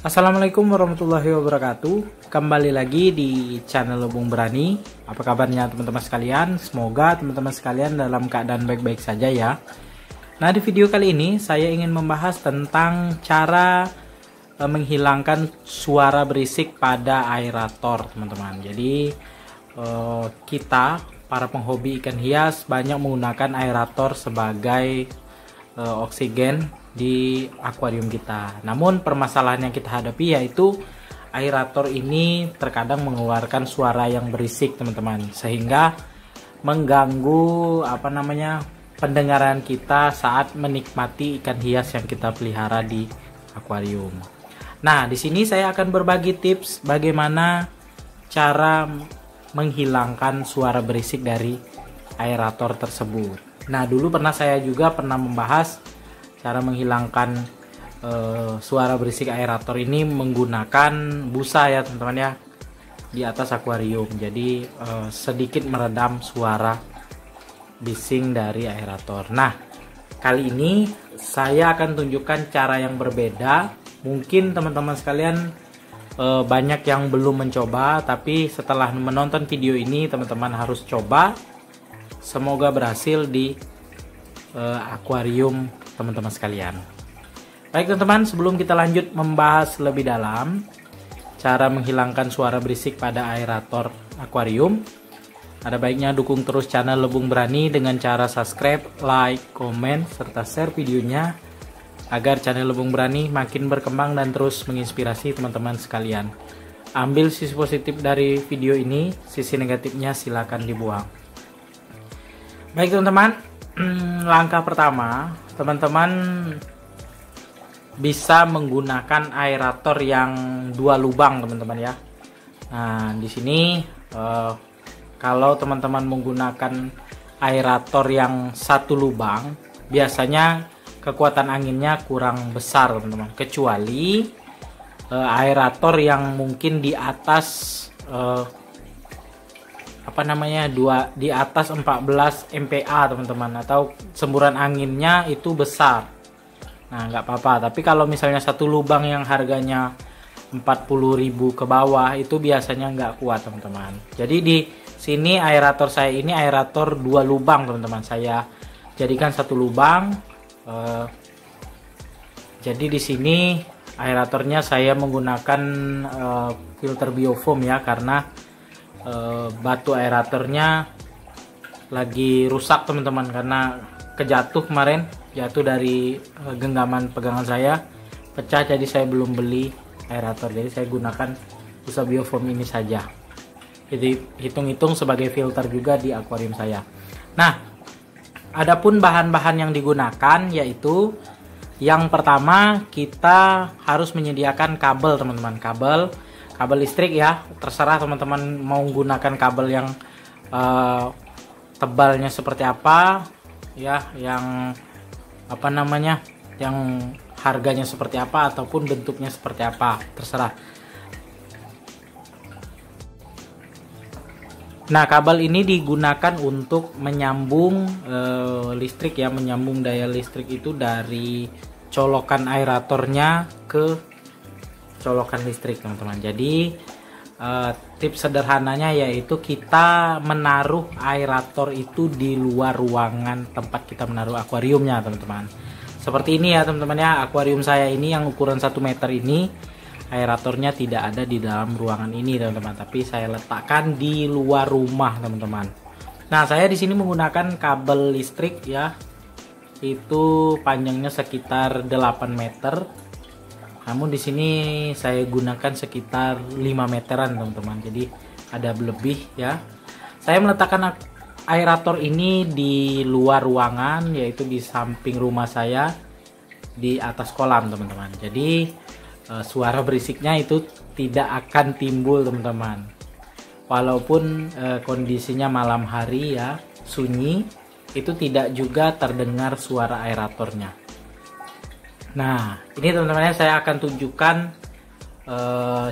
Assalamualaikum warahmatullahi wabarakatuh. Kembali lagi di channel Lubung Berani. Apa kabarnya teman-teman sekalian? Semoga teman-teman sekalian dalam keadaan baik-baik saja ya. Nah, di video kali ini saya ingin membahas tentang cara menghilangkan suara berisik pada aerator, teman-teman. Jadi kita para penghobi ikan hias banyak menggunakan aerator sebagai oksigen di akuarium kita. Namun permasalahan yang kita hadapi yaitu aerator ini terkadang mengeluarkan suara yang berisik, teman-teman, sehingga mengganggu pendengaran kita saat menikmati ikan hias yang kita pelihara di akuarium. Nah, di sini saya akan berbagi tips bagaimana cara menghilangkan suara berisik dari aerator tersebut. Nah, dulu saya juga pernah membahas cara menghilangkan suara berisik aerator ini menggunakan busa ya, teman-teman ya, di atas akuarium. Jadi sedikit meredam suara bising dari aerator. Nah, kali ini saya akan tunjukkan cara yang berbeda. Mungkin teman-teman sekalian banyak yang belum mencoba, tapi setelah menonton video ini teman-teman harus coba. Semoga berhasil di akuarium teman-teman sekalian. Baik teman-teman, sebelum kita lanjut membahas lebih dalam cara menghilangkan suara berisik pada aerator akuarium, ada baiknya dukung terus channel Lubung Berani dengan cara subscribe, like, komen, serta share videonya agar channel Lubung Berani makin berkembang dan terus menginspirasi teman-teman sekalian. Ambil sisi positif dari video ini, sisi negatifnya silakan dibuang. Baik teman-teman, langkah pertama, teman-teman bisa menggunakan aerator yang 2 lubang, teman-teman ya. Nah, di sini kalau teman-teman menggunakan aerator yang 1 lubang, biasanya kekuatan anginnya kurang besar, teman-teman. Kecuali aerator yang mungkin di atas di atas 14 MPa, teman-teman, atau semburan anginnya itu besar. Nah, nggak apa-apa. Tapi kalau misalnya 1 lubang yang harganya 40.000 ke bawah, itu biasanya nggak kuat, teman-teman. Jadi di sini aerator saya ini aerator 2 lubang, teman-teman. Saya jadikan 1 lubang. Jadi di sini aeratornya saya menggunakan filter biofoam ya, karena batu aeratornya lagi rusak, teman-teman, karena kejatuh kemarin, jatuh dari genggaman pegangan saya, pecah. Jadi saya belum beli aerator, jadi saya gunakan busa biofoam ini saja. Jadi hitung-hitung sebagai filter juga di akuarium saya. Nah, adapun bahan-bahan yang digunakan yaitu yang pertama, kita harus menyediakan kabel, teman-teman. Kabel listrik ya, terserah teman-teman mau menggunakan kabel yang tebalnya seperti apa ya, yang yang harganya seperti apa ataupun bentuknya seperti apa, terserah. Nah, kabel ini digunakan untuk menyambung listrik ya, menyambung daya listrik itu dari colokan aeratornya ke colokan listrik, teman-teman. Jadi tips sederhananya yaitu kita menaruh aerator itu di luar ruangan tempat kita menaruh akuariumnya, teman-teman. Seperti ini ya, teman-teman ya. Akuarium saya ini yang ukuran 1 meter ini, aeratornya tidak ada di dalam ruangan ini, teman-teman, tapi saya letakkan di luar rumah, teman-teman. Nah, saya di sini menggunakan kabel listrik ya. Itu panjangnya sekitar 8 meter. Namun di sini saya gunakan sekitar 5 meteran, teman-teman. Jadi ada lebih ya. Saya meletakkan aerator ini di luar ruangan, yaitu di samping rumah saya, di atas kolam, teman-teman. Jadi suara berisiknya itu tidak akan timbul, teman-teman. Walaupun kondisinya malam hari ya, sunyi, itu tidak juga terdengar suara aeratornya. Nah, ini teman-teman, saya akan tunjukkan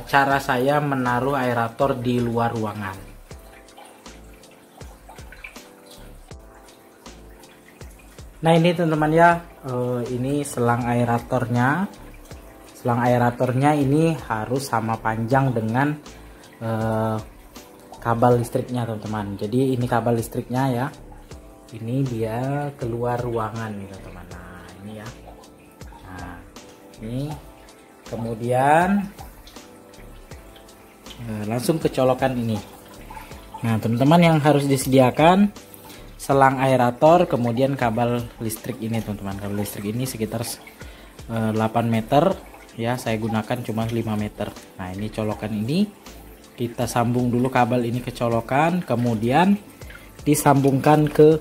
cara saya menaruh aerator di luar ruangan. Nah, ini teman-teman ya, ini selang aeratornya. selang aeratornya ini harus sama panjang dengan kabel listriknya teman-teman. Jadi ini kabel listriknya ya, ini dia keluar ruangan nih teman-teman. Nah ini ya, nah ini kemudian langsung ke colokan ini. Nah teman-teman, yang harus disediakan selang aerator, kemudian kabel listrik ini teman-teman. Kabel listrik ini sekitar 8 meter ya, saya gunakan cuma 5 meter. Nah ini colokan ini kita sambung dulu kabel ini ke colokan, kemudian disambungkan ke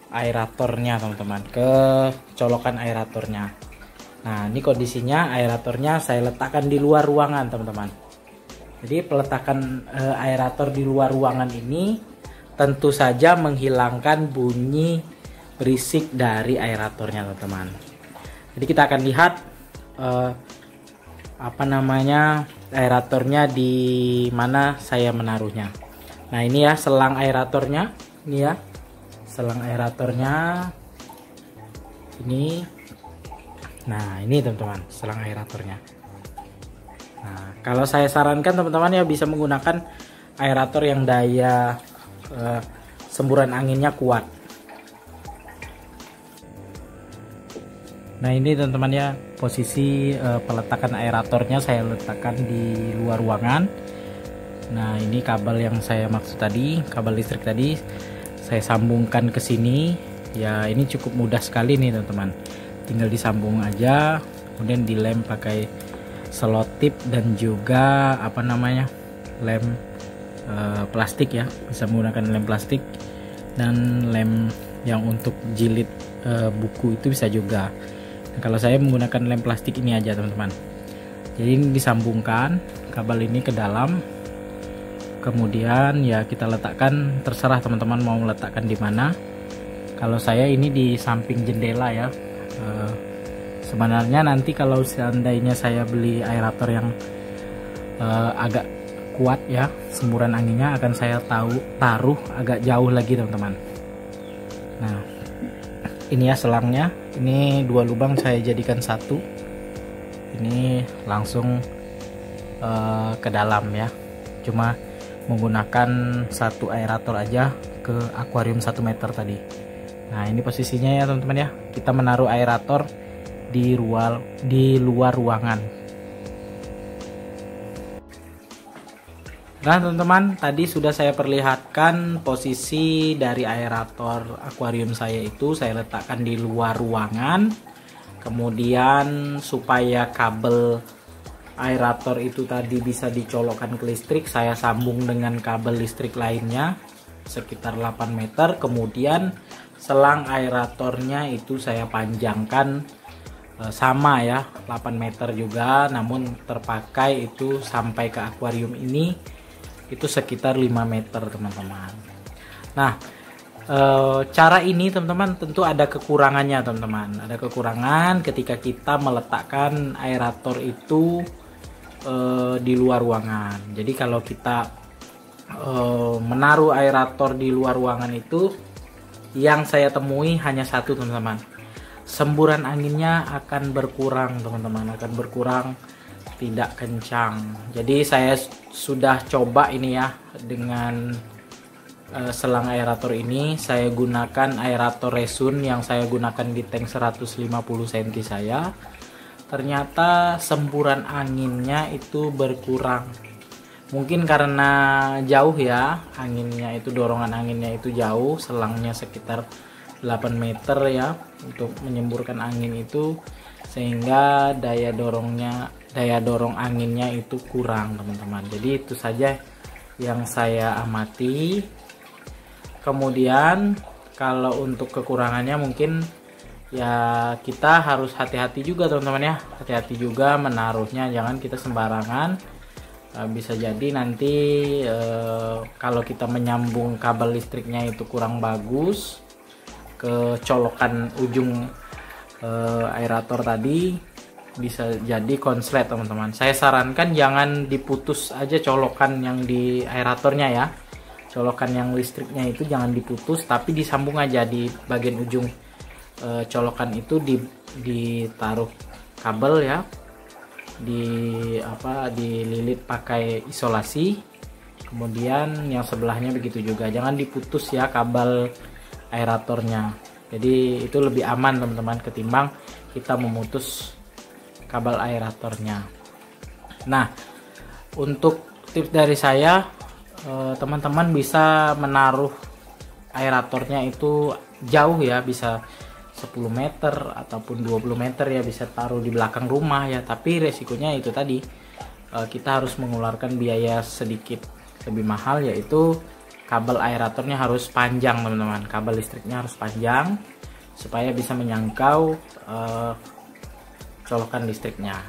aeratornya teman-teman, ke colokan aeratornya. Nah ini kondisinya aeratornya saya letakkan di luar ruangan teman-teman. Jadi peletakan aerator di luar ruangan ini tentu saja menghilangkan bunyi berisik dari aeratornya teman-teman. Jadi kita akan lihat aeratornya di mana saya menaruhnya. Nah ini ya selang aeratornya, ini ya selang aeratornya ini. Nah ini teman-teman selang aeratornya. Nah kalau saya sarankan teman-teman ya bisa menggunakan aerator yang daya semburan anginnya kuat. Nah ini teman-teman ya posisi peletakan aeratornya saya letakkan di luar ruangan. Nah ini kabel yang saya maksud tadi, kabel listrik tadi saya sambungkan ke sini. Ya ini cukup mudah sekali nih teman-teman, tinggal disambung aja, kemudian dilem pakai selotip dan juga lem plastik ya, bisa menggunakan lem plastik dan lem yang untuk jilid buku itu bisa juga. Nah, kalau saya menggunakan lem plastik ini aja teman-teman. Jadi ini disambungkan kabel ini ke dalam, kemudian ya kita letakkan, terserah teman-teman mau letakkan di mana. Kalau saya ini di samping jendela ya. Sebenarnya nanti kalau seandainya saya beli aerator yang agak kuat ya, semburan anginnya akan saya taruh agak jauh lagi teman-teman. Nah ini ya selangnya, ini 2 lubang saya jadikan 1, ini langsung ke dalam ya, cuma menggunakan 1 aerator aja ke akuarium 1 meter tadi. Nah ini posisinya ya teman-teman ya, kita menaruh aerator di luar ruangan. Nah teman-teman, tadi sudah saya perlihatkan posisi dari aerator akuarium saya itu saya letakkan di luar ruangan. Kemudian supaya kabel aerator itu tadi bisa dicolokkan ke listrik, saya sambung dengan kabel listrik lainnya sekitar 8 meter. Kemudian selang aeratornya itu saya panjangkan sama ya, 8 meter juga, namun terpakai itu sampai ke akuarium ini itu sekitar 5 meter teman-teman. Nah cara ini teman-teman tentu ada kekurangannya teman-teman. Ada kekurangan ketika kita meletakkan aerator itu di luar ruangan. Jadi kalau kita menaruh aerator di luar ruangan itu, yang saya temui hanya satu teman-teman, semburan anginnya akan berkurang teman-teman, akan berkurang, tidak kencang. Jadi saya sudah coba ini ya dengan selang aerator ini. Saya gunakan aerator resun yang saya gunakan di tank 150 cm saya. Ternyata semburan anginnya itu berkurang. Mungkin karena jauh ya anginnya itu, dorongan anginnya itu jauh, selangnya sekitar 8 meter ya untuk menyemburkan angin itu, sehingga daya dorong anginnya itu kurang teman-teman. Jadi itu saja yang saya amati. Kemudian kalau untuk kekurangannya mungkin ya kita harus hati-hati juga teman-teman ya, hati-hati juga menaruhnya, jangan kita sembarangan. Bisa jadi nanti kalau kita menyambung kabel listriknya itu kurang bagus ke colokan ujung aerator tadi, bisa jadi konslet teman-teman. Saya sarankan jangan diputus aja colokan yang di aeratornya ya, colokan yang listriknya itu jangan diputus, tapi disambung aja di bagian ujung colokan itu, ditaruh kabel ya, dililit pakai isolasi. Kemudian yang sebelahnya begitu juga, jangan diputus ya kabel aeratornya. Jadi itu lebih aman teman-teman ketimbang kita memutus kabel aeratornya. Nah, untuk tips dari saya, teman-teman bisa menaruh aeratornya itu jauh ya, bisa 10 meter ataupun 20 meter ya, bisa taruh di belakang rumah ya. Tapi resikonya itu tadi, kita harus mengeluarkan biaya sedikit lebih mahal, yaitu kabel aeratornya harus panjang teman-teman. Kabel listriknya harus panjang supaya bisa menyangkau colokan listriknya.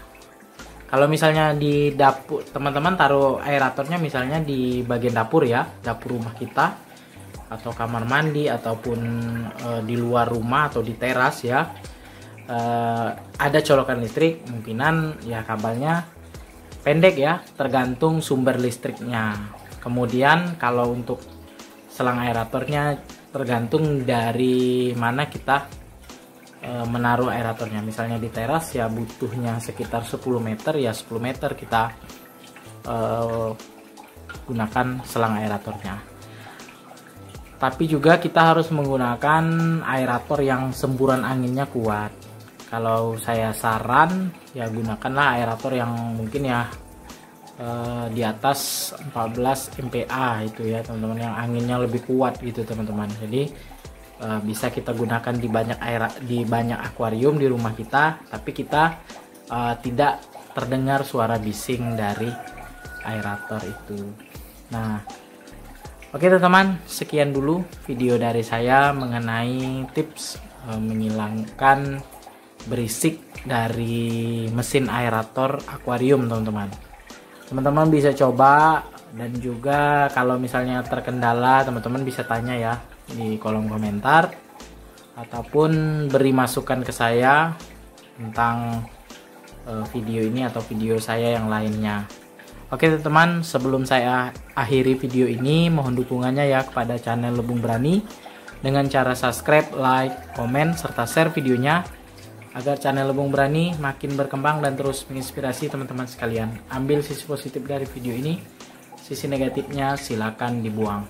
Kalau misalnya di dapur, teman-teman taruh aeratornya misalnya di bagian dapur ya, dapur rumah kita, atau kamar mandi, ataupun di luar rumah atau di teras ya, ada colokan listrik, kemungkinan ya kabelnya pendek ya, tergantung sumber listriknya. Kemudian kalau untuk selang aeratornya tergantung dari mana kita menaruh aeratornya. Misalnya di teras ya butuhnya sekitar 10 meter ya, 10 meter kita gunakan selang aeratornya. Tapi juga kita harus menggunakan aerator yang semburan anginnya kuat. Kalau saya saran ya gunakanlah aerator yang mungkin ya di atas 14 MPa itu ya teman-teman, yang anginnya lebih kuat gitu teman-teman. Jadi bisa kita gunakan di banyak akuarium di rumah kita, tapi kita tidak terdengar suara bising dari aerator itu. Nah, oke teman-teman, sekian dulu video dari saya mengenai tips menghilangkan berisik dari mesin aerator akuarium teman-teman. Teman-teman bisa coba, dan juga kalau misalnya terkendala teman-teman bisa tanya ya di kolom komentar, ataupun beri masukan ke saya tentang video ini atau video saya yang lainnya. Oke teman-teman, sebelum saya akhiri video ini, mohon dukungannya ya kepada channel Lebung Berani dengan cara subscribe, like, komen, serta share videonya, agar channel Lebung Berani makin berkembang dan terus menginspirasi teman-teman sekalian. Ambil sisi positif dari video ini, sisi negatifnya silakan dibuang.